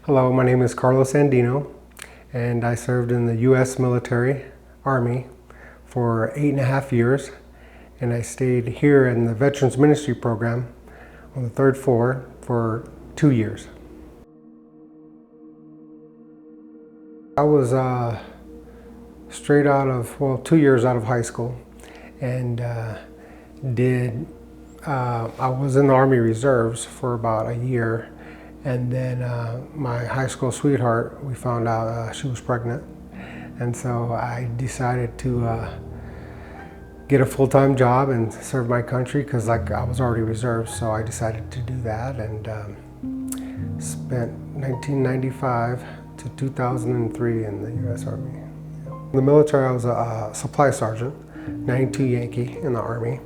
Hello, my name is Carlos Andino, and I served in the U.S. military, Army, for 8.5 years, and I stayed here in the Veterans Ministry Program on the 3rd floor for 2 years. I was straight out of, 2 years out of high school, and I was in the Army Reserves for about a year. And then my high school sweetheart, we found out she was pregnant. And so I decided to get a full-time job and serve my country because I was already reserved. So I decided to do that and spent 1995 to 2003 in the U.S. Army. In the military, I was a supply sergeant, 92 Yankee in the Army.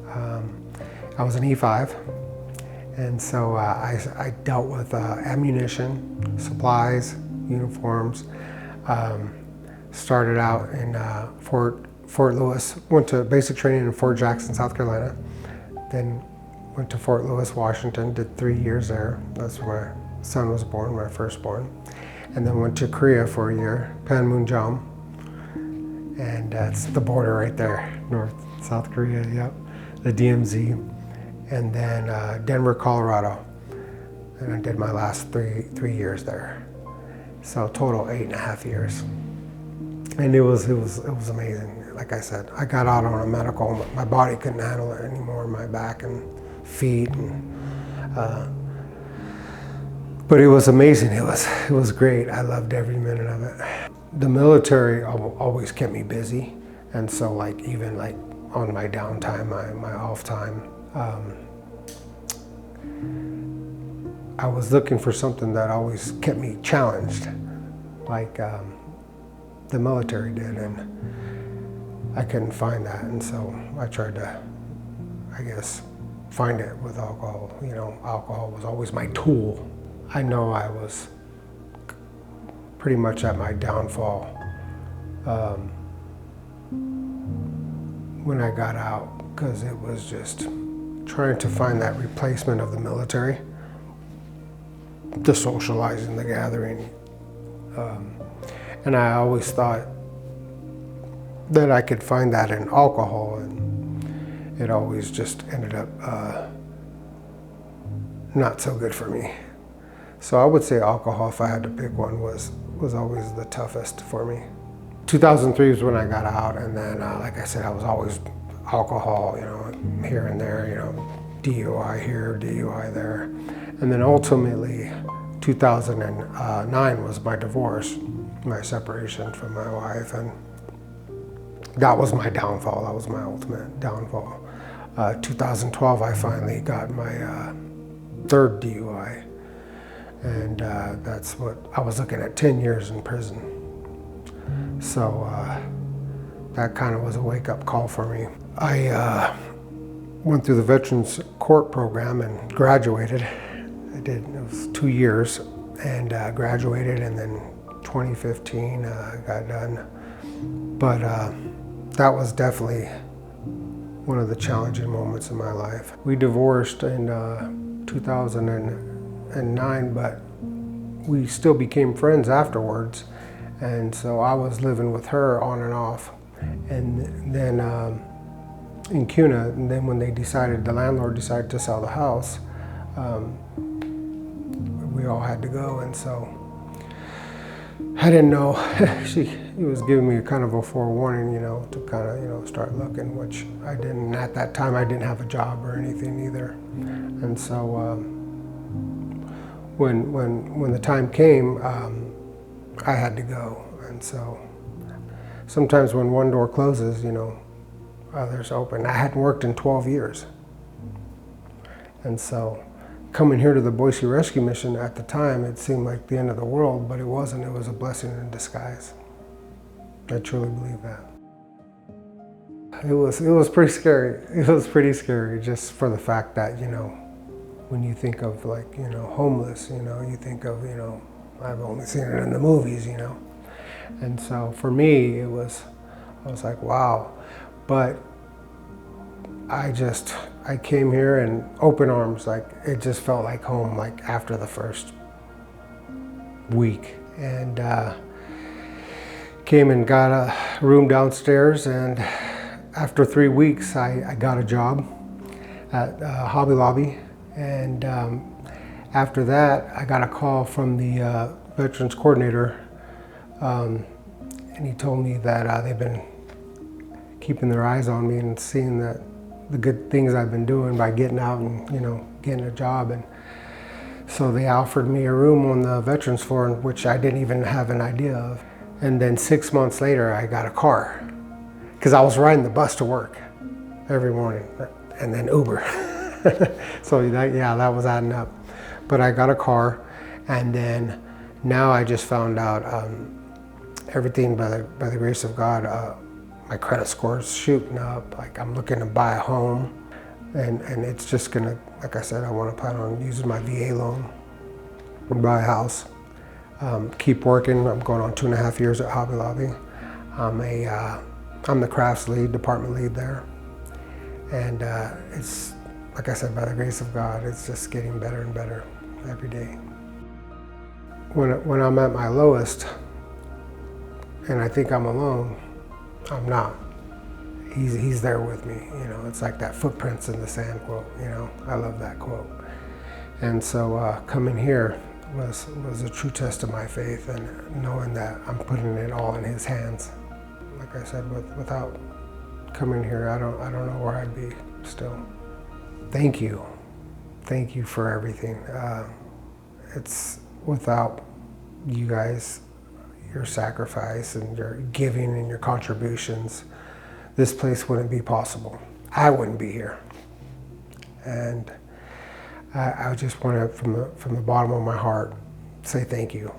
I was an E5. And so I dealt with ammunition, supplies, uniforms. Started out in Fort Lewis, went to basic training in Fort Jackson, South Carolina. Then went to Fort Lewis, Washington, did 3 years there. That's where my son was born, my firstborn. And then went to Korea for a year, Panmunjom. And that's the border right there, North, South Korea, yep, the DMZ. And then Denver, Colorado, and I did my last three years there. So total 8.5 years, and it was amazing. Like I said, I got out on a medical. My body couldn't handle it anymore, my back and feet, but it was amazing. It was great. I loved every minute of it. The military always kept me busy, and so even on my downtime, my off time. I was looking for something that always kept me challenged, like the military did, and I couldn't find that, and so I tried to, I guess, find it with alcohol. You know, alcohol was always my tool. I know I was pretty much at my downfall when I got out, because it was just trying to find that replacement of the military, the socializing, the gathering. And I always thought that I could find that in alcohol, and it always just ended up not so good for me. So I would say alcohol, if I had to pick one, was always the toughest for me. 2003 was when I got out, and then like I said, I was always alcohol, you know, here and there, you know, DUI here, DUI there. And then ultimately, 2009 was my divorce, my separation from my wife, and that was my downfall. That was my ultimate downfall. 2012, I finally got my third DUI, and that's what I was looking at, 10 years in prison. So that kind of was a wake-up call for me. I went through the Veterans Court program and graduated. It was 2 years, and graduated, and then 2015 got done. But that was definitely one of the challenging moments in my life. We divorced in 2009, but we still became friends afterwards. And so I was living with her on and off. And then in Kuna, and then when the landlord decided to sell the house, we all had to go. And so I didn't know, he was giving me kind of a forewarning, you know, to kind of, you know, start looking, which I didn't. At that time, I didn't have a job or anything either. And so when the time came, I had to go. And so sometimes when one door closes, you know, others open. I hadn't worked in 12 years. And so coming here to the Boise Rescue Mission, at the time, it seemed like the end of the world, but it wasn't. It was a blessing in disguise. I truly believe that. It was pretty scary. It was pretty scary, just for the fact that, you know, when you think of, like, you know, homeless, you know, you think of, you know, I've only seen it in the movies, you know. And so for me, I was like, wow. But I came here in open arms. Like, it just felt like home, like after the first week, and came and got a room downstairs, and after 3 weeks I got a job at Hobby Lobby, and after that I got a call from the Veterans Coordinator, and he told me that they've been keeping their eyes on me and seeing that the good things I've been doing by getting out and, you know, getting a job. And so they offered me a room on the veterans floor, which I didn't even have an idea of. And then 6 months later, I got a car, because I was riding the bus to work every morning, and then Uber. So that was adding up. But I got a car, and then now I just found out everything by the grace of God. My credit score is shooting up. Like, I'm looking to buy a home, and it's just gonna, like I said, I want to plan on using my VA loan and buy a house. Keep working. I'm going on 2.5 years at Hobby Lobby. I'm the crafts lead, department lead there, and it's, like I said, by the grace of God, it's just getting better and better every day. When I'm at my lowest, and I think I'm alone, I'm not. He's there with me, you know. It's like that footprints in the sand quote, you know. I love that quote. And so coming here was a true test of my faith, and knowing that I'm putting it all in His hands. Like I said, without coming here, I don't know where I'd be still. Thank you for everything. It's without you guys, your sacrifice and your giving and your contributions, this place wouldn't be possible. I wouldn't be here. And I just want to, from the bottom of my heart, say thank you.